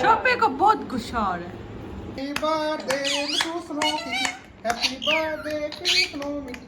शोपे को बहुत गुस्सा आ रहा है। Happy birthday to Snoopy. Happy birthday to Snoopy.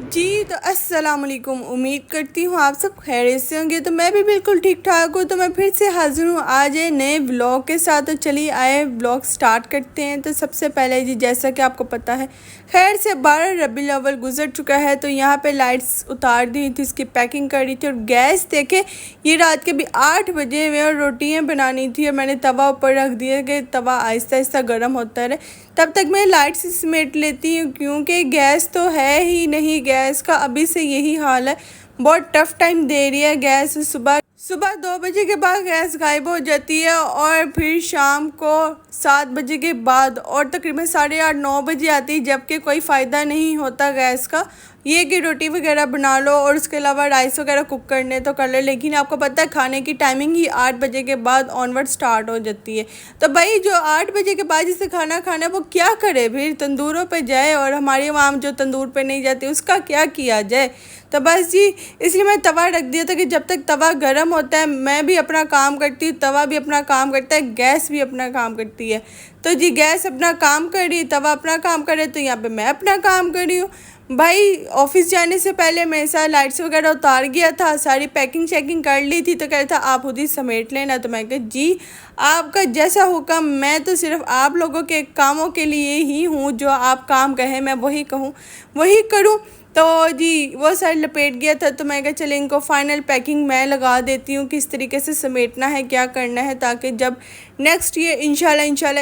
जी तो अस्सलाम वालेकुम। उम्मीद करती हूँ आप सब खैरियत से होंगे। तो मैं भी बिल्कुल ठीक ठाक हूँ। तो मैं फिर से हाज़िर हूँ आज नए व्लॉग के साथ। तो चलिए आए व्लॉग स्टार्ट करते हैं। तो सबसे पहले जी जैसा कि आपको पता है खैर से 12 रबीउल अव्वल गुजर चुका है। तो यहाँ पे लाइट्स उतार दी थी, इसकी पैकिंग करी थी और गैस देखे ये रात के भी 8 बजे हुए और रोटियाँ बनानी थी और मैंने तवा ऊपर रख दिया कि तवा आहिस्ता आहिस्ता गर्म होता रहे। तब तक मैं लाइट से समेट लेती हूँ क्योंकि गैस तो है ही नहीं। गैस का अभी से यही हाल है, बहुत टफ़ टाइम दे रही है गैस। सुबह सुबह 2 बजे के बाद गैस गायब हो जाती है और फिर शाम को 7 बजे के बाद और तकरीबन 8:30 9 बजे आती है, जबकि कोई फ़ायदा नहीं होता गैस का। ये कि रोटी वगैरह बना लो और उसके अलावा राइस वगैरह कुक करने तो कर ले, लेकिन आपको पता है खाने की टाइमिंग ही 8 बजे के बाद ऑनवर्ड स्टार्ट हो जाती है। तो भाई जो 8 बजे के बाद जिसे खाना खाना है वो क्या करे, फिर तंदूरों पे जाए और हमारी आवाम जो तंदूर पे नहीं जाती उसका क्या किया जाए। तो बस जी इसलिए मैं तवा रख दिया था कि जब तक तवा गर्म होता है मैं भी अपना काम करती हूँ, तवा भी अपना काम करता है, गैस भी अपना काम करती है। तो जी गैस अपना काम कर रही है, तवा अपना काम करे, तो यहाँ पे मैं अपना काम कर रही हूँ। भाई ऑफिस जाने से पहले मेरे साथ लाइट्स वगैरह उतार गया था, सारी पैकिंग शैकिंग कर ली थी। तो कह रहा था आप खुद ही समेट लेना। तो मैं कहा जी आपका जैसा हुक्म, मैं तो सिर्फ आप लोगों के कामों के लिए ही हूँ, जो आप काम कहें मैं वही कहूँ वही करूँ। तो जी वो साइड लपेट गया था। तो मैं कहा चले इनको फ़ाइनल पैकिंग मैं लगा देती हूँ, किस तरीके से समेटना है क्या करना है, ताकि जब नेक्स्ट ईयर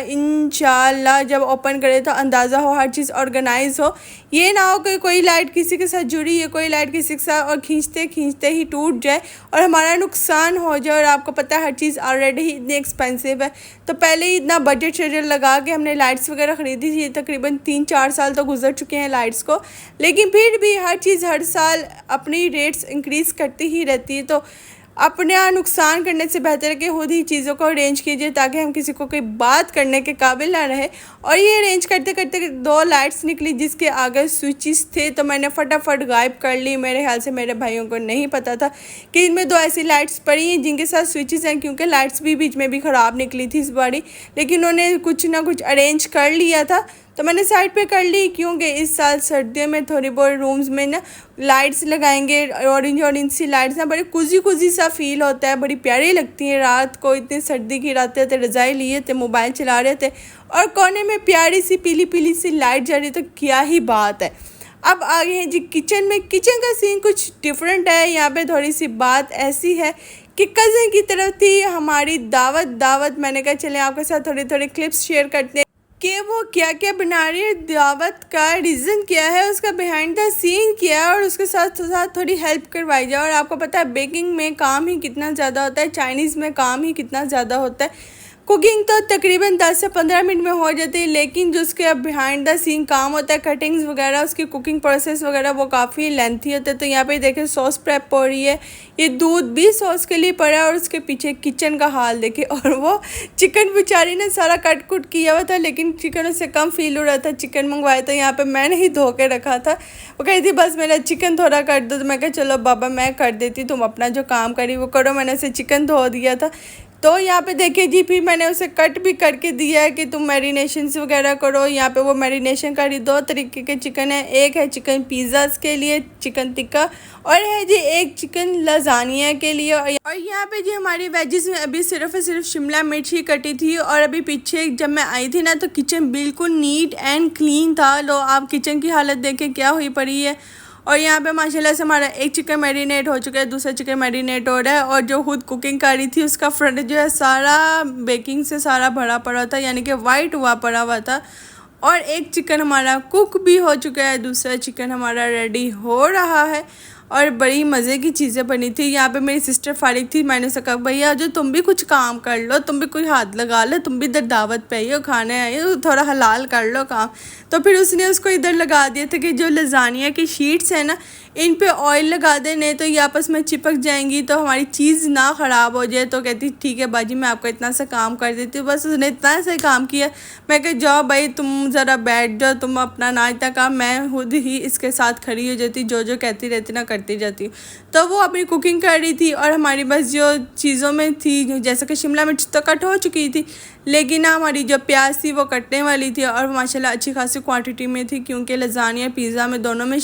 इंशाल्लाह जब ओपन करे तो अंदाज़ा हो, हर चीज़ ऑर्गेनाइज हो। ये ना हो कि कोई लाइट किसी के साथ जुड़ी है, कोई लाइट किसी के साथ और खींचते खींचते ही टूट जाए और हमारा नुकसान हो जाए। और आपको पता है हर चीज़ ऑलरेडी ही इतनी एक्सपेंसिव है, तो पहले ही इतना बजट शेड्यूल लगा के हमने लाइट्स वगैरह ख़रीदी थी। तकरीबन 3-4 साल तो गुजर चुके हैं लाइट्स को, लेकिन फिर भी हर चीज़ हर साल अपनी रेट्स इंक्रीज़ करती ही रहती है। तो अपने यहाँ नुकसान करने से बेहतर है कि खुद ही चीज़ों को अरेंज कीजिए, ताकि हम किसी को कोई बात करने के काबिल ना रहे। और ये अरेंज करते करते 2 लाइट्स निकली जिसके आगे स्विचेस थे, तो मैंने फटाफट गायब कर ली। मेरे ख्याल से मेरे भाइयों को नहीं पता था कि इनमें 2 ऐसी लाइट्स पड़ी हैं जिनके साथ स्विचेस हैं, क्योंकि लाइट्स भी बीच में भी ख़राब निकली थी इस बारी, लेकिन उन्होंने कुछ ना कुछ अरेंज कर लिया था। तो मैंने साइड पे कर ली, क्योंकि इस साल सर्दियों में थोड़ी बहुत रूम्स में ना लाइट्स लगाएंगे, ऑरेंज सी लाइट्स ना बड़ी कुजी सा फील होता है, बड़ी प्यारी लगती हैं। रात को इतनी सर्दी की रातें थे, रज़ाई लिए थे, मोबाइल चला रहे थे और कोने में प्यारी सी पीली सी लाइट जा रही, तो क्या ही बात है। अब आगे हैं जी किचन में। किचन का सीन कुछ डिफरेंट है। यहाँ पे थोड़ी सी बात ऐसी है कि कज़न की तरफ थी हमारी दावत। मैंने कहा चले आपके साथ थोड़ी क्लिप्स शेयर करते हैं कि वो क्या क्या बना रही है, दावत का रीज़न क्या है, उसका बिहाइंड द सीन क्या है, और उसके साथ साथ थोड़ी हेल्प करवाई जाए। और आपको पता है बेकिंग में काम ही कितना ज़्यादा होता है, चाइनीज़ में काम ही कितना ज़्यादा होता है। कुकिंग तो तकरीबन 10 से 15 मिनट में हो जाती है, लेकिन जो उसके बिहाइंड द सीन काम होता है, कटिंग्स वगैरह, उसकी कुकिंग प्रोसेस वगैरह, वो काफ़ी लेंथी होता है। तो यहाँ पे देखें सॉस प्रेप हो रही है, ये दूध भी सॉस के लिए पड़ा है और उसके पीछे किचन का हाल देखे। और वो चिकन बेचारी ने सारा कट कुट किया हुआ था, लेकिन चिकन उससे कम फील हो रहा था। चिकन मंगवाया था, यहाँ पे मैंने ही धो के रखा था। वो कही थी बस मेरा चिकन थोड़ा कर दो। तो मैं कहा चलो बाबा मैं कर देती, तुम अपना जो काम करी वो करो। मैंने उसे चिकन धो दिया था। तो यहाँ पे देखिए जी फिर मैंने उसे कट भी करके दिया है कि तुम मैरिनेशंस वगैरह करो। यहाँ पे वो मैरिनेशन करी। 2 तरीके के चिकन है, एक है चिकन पिज़्ज़ास के लिए चिकन टिक्का, और है जी एक चिकन लजानिया के लिए। और यहाँ पे जी हमारी वेजिस में अभी सिर्फ शिमला मिर्च ही कटी थी। और अभी पीछे जब मैं आई थी ना तो किचन बिल्कुल नीट एंड क्लीन था। लो आप किचन की हालत देखें क्या हुई पड़ी है। और यहाँ पे माशाल्लाह से हमारा एक चिकन मैरिनेट हो चुका है, दूसरा चिकन मैरिनेट हो रहा है। और जो खुद कुकिंग कर रही थी उसका फ्रंट जो है सारा बेकिंग से सारा भरा पड़ा था, यानी कि वाइट हुआ पड़ा हुआ था। और एक चिकन हमारा कुक भी हो चुका है, दूसरा चिकन हमारा रेडी हो रहा है। और बड़ी मज़े की चीज़ें बनी थी। यहाँ पे मेरी सिस्टर फारिग थी, मैंने उसे कहा भैया जो तुम भी कुछ काम कर लो, तुम भी कोई हाथ लगा लो, तुम भी इधर दावत पे आई हो, खाने आई हो, थोड़ा हलाल कर लो काम। तो फिर उसने उसको इधर लगा दिया था कि जो लजानिया की शीट्स है ना इन पे ऑयल लगा दे, नहीं तो ये आपस में चिपक जाएंगी तो हमारी चीज़ ना ख़राब हो जाए। तो कहती ठीक है बाजी मैं आपका इतना सा काम कर देती हूँ। बस उसने इतना सा काम किया। मैं कह जाओ भाई तुम ज़रा बैठ जाओ, तुम अपना ना इतना काम, मैं खुद ही इसके साथ खड़ी हो जाती, जो जो कहती रहती ना करती जाती हूँ। तो वो अपनी कुकिंग कर रही थी और हमारी बस जो चीज़ों में थी, जैसे कि शिमला मिर्च तो कट हो चुकी थी, लेकिन ना हमारी जो प्याज थी वो कटने वाली थी और माशाल्लाह अच्छी खासी क्वांटिटी में थी, क्योंकि लजानिया पिज़्ज़ा में दोनों में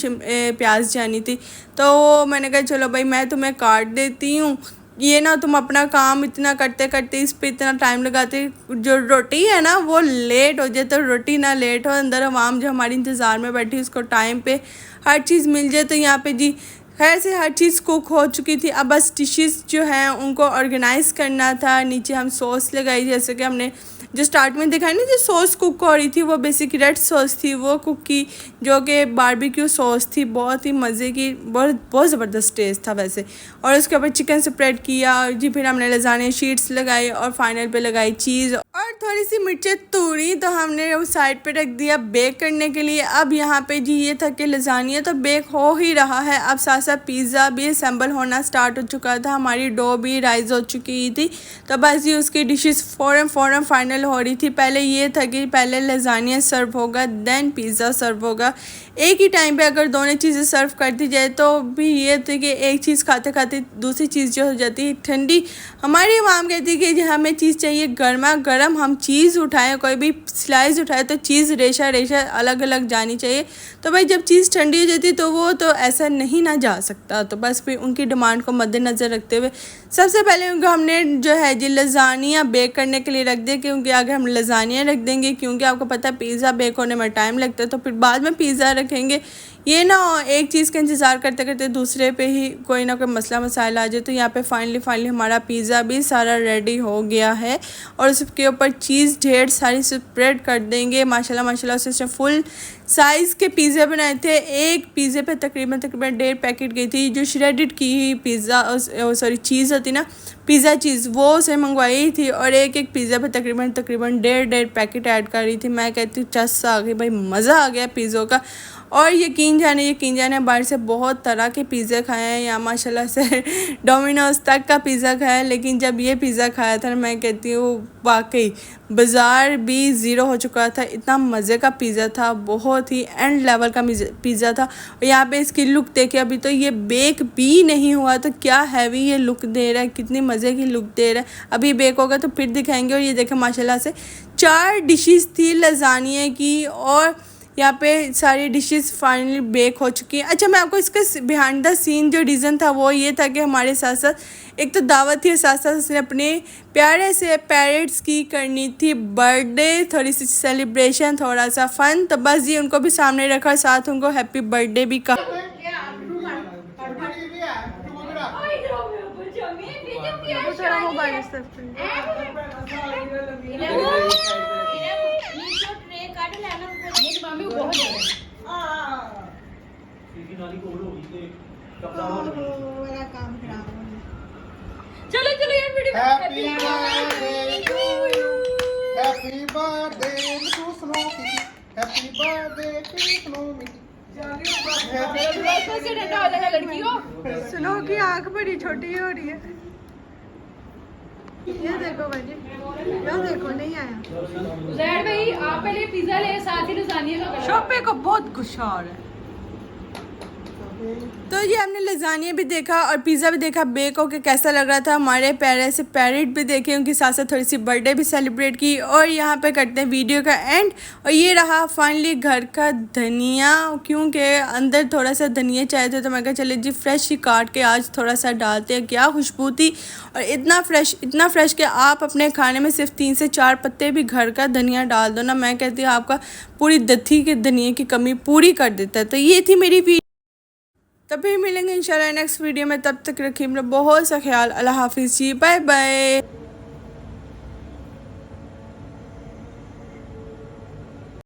प्याज जानी थी। तो मैंने कहा चलो भाई मैं तुम्हें काट देती हूँ, ये ना तुम अपना काम इतना करते करते इस पे इतना टाइम लगाते, जो रोटी है ना वो लेट हो जाए तो रोटी ना लेट हो, अंदर आवाम जो हमारी इंतज़ार में बैठी उसको टाइम पे हर चीज़ मिल जाए। तो यहाँ पे जी खैर से हर चीज़ कुक हो चुकी थी। अब बस डिशेस जो हैं उनको ऑर्गेनाइज़ करना था। नीचे हम सॉस लगाई, जैसे कि हमने जो स्टार्ट में दिखाई ना, जो सॉस कुक हो रही थी वो बेसिक रेड सॉस थी, वो कुक की, जो कि बारबेक्यू सॉस थी, बहुत ही मज़े की, बहुत ज़बरदस्त टेस्ट था वैसे। और उसके ऊपर चिकन स्प्रेड किया जी, फिर हमने लजानिया शीट्स लगाई और फाइनल पे लगाई चीज़ और थोड़ी सी मिर्चें तोड़ी। तो हमने वो साइड पे रख दिया बेक करने के लिए। अब यहाँ पे जी ये था कि लजानिया तो बेक हो ही रहा है, अब साथ साथ पिज़्ज़ा भी असेंबल होना स्टार्ट हो चुका था, हमारी डो भी राइज़ हो चुकी थी। तो बस ये उसकी डिशेस फ़ौरन फाइनल हो रही थी। पहले ये था कि पहले लजानिया सर्व होगा देन पिज़्ज़ा सर्व होगा। एक ही टाइम पे अगर दोनों चीज़ें सर्व कर दी जाए तो भी ये थी कि एक चीज़ खाते खाते दूसरी चीज़ जो हो जाती है ठंडी। हमारी आवाम कहती है कि हमें चीज़ चाहिए गर्मा गर्म, हम चीज़ उठाएं, कोई भी स्लाइस उठाए तो चीज़ रेशा रेशा अलग अलग जानी चाहिए। तो भाई जब चीज़ ठंडी हो जाती तो वो तो ऐसा नहीं ना जा सकता। तो बस फिर उनकी डिमांड को मद्देनज़र रखते हुए सबसे पहले उनको हमने जो है जी लजानिया बेक करने के लिए रख दिया, क्योंकि अगर हम लजानिया रख देंगे, क्योंकि आपको पता है पिज़्ज़ा बेक होने में टाइम लगता है, तो फिर बाद में पिज़्ज़ा रखेंगे, ये ना एक चीज़ का इंतज़ार करते करते दूसरे पे ही कोई ना कोई मसला मसाइल आ जाए। तो यहाँ पे फाइनली हमारा पिज़्ज़ा भी सारा रेडी हो गया है और उसके ऊपर चीज़ ढेर सारी स्प्रेड कर देंगे। माशाल्लाह उससे फुल साइज़ के पिज़्ज़े बनाए थे। एक पिज़्ज़े पे तकरीबन 1.5 पैकेट गई थी, जो श्रेडिड की पिज़्ज़ा सॉरी चीज़ होती ना, पिज़्ज़ा चीज़, वो उसे मंगवाई थी और एक पिज़्ज़ा पे तकरीबन 1.5 पैकेट ऐड कर रही थी। मैं कहती हूँ चस आ गई भाई, मज़ा आ गया पिज़्ज़ों का। और यकीन जाने बाहर से बहुत तरह के पिज़्ज़ा खाए हैं, या माशाल्लाह से डोमिनोज तक का पिज़्ज़ा खाया है, लेकिन जब ये पिज़्ज़ा खाया था मैं कहती हूँ वाकई बाज़ार भी ज़ीरो हो चुका था। इतना मज़े का पिज़्ज़ा था, बहुत ही एंड लेवल का पिज़्ज़ा था। और यहाँ पे इसकी लुक देखिए, अभी तो ये बेक भी नहीं हुआ तो क्या हैवी ये लुक दे रहा है, कितनी मज़े की लुक दे रहा है। अभी बेक होगा तो फिर दिखाएंगे। और ये देखें माशाल्लाह से 4 डिशेस थी लजानिया की और यहाँ पे सारी डिशेस फाइनली बेक हो चुकी हैं। अच्छा मैं आपको इसका बिहाइंड द सीन जो रीज़न था वो ये था कि हमारे साथ साथ एक तो दावत थी, साथ साथ उसने अपने प्यारे से पैरेट्स की करनी थी बर्थडे, थोड़ी सी सेलिब्रेशन, थोड़ा सा फ़न। तो बस ये उनको भी सामने रखा, साथ उनको हैप्पी बर्थडे भी कहा। चलो चलो यार video happy birthday to you, happy birthday to Snoki, happy birthday to Snoki. सुनो की आँख बड़ी छोटी हो रही है। ये देखो भाई, ये देखो नहीं आया। जैड भाई आप पहले पिज्जा ले, साथ ही लजानिया का शॉपे को बहुत गुस्सा आ रहा है। तो ये हमने लजानिया भी देखा और पिज़्ज़ा भी देखा बेक होके कैसा लग रहा था। हमारे प्यारे से पैरेट भी देखे, उनके साथ साथ थोड़ी सी बर्थडे भी सेलिब्रेट की। और यहाँ पे करते हैं वीडियो का एंड। और ये रहा फाइनली घर का धनिया, क्योंकि अंदर थोड़ा सा धनिया चाहिए थे तो मैं कहा चले जी फ्रेश ही काट के आज थोड़ा सा डालते हैं। क्या खुशबू थी, और इतना फ्रेश कि आप अपने खाने में सिर्फ 3 से 4 पत्ते भी घर का धनिया डाल दो ना, मैं कहती हूँ आपका पूरी दथी के धनिया की कमी पूरी कर देता है। तो ये थी मेरी वीडियो, तभी मिलेंगे इंशाल्लाह नेक्स्ट वीडियो में। तब तक रखिए अपना बहुत सा ख्याल। अल्लाह हाफिज़ जी, बाय बाय।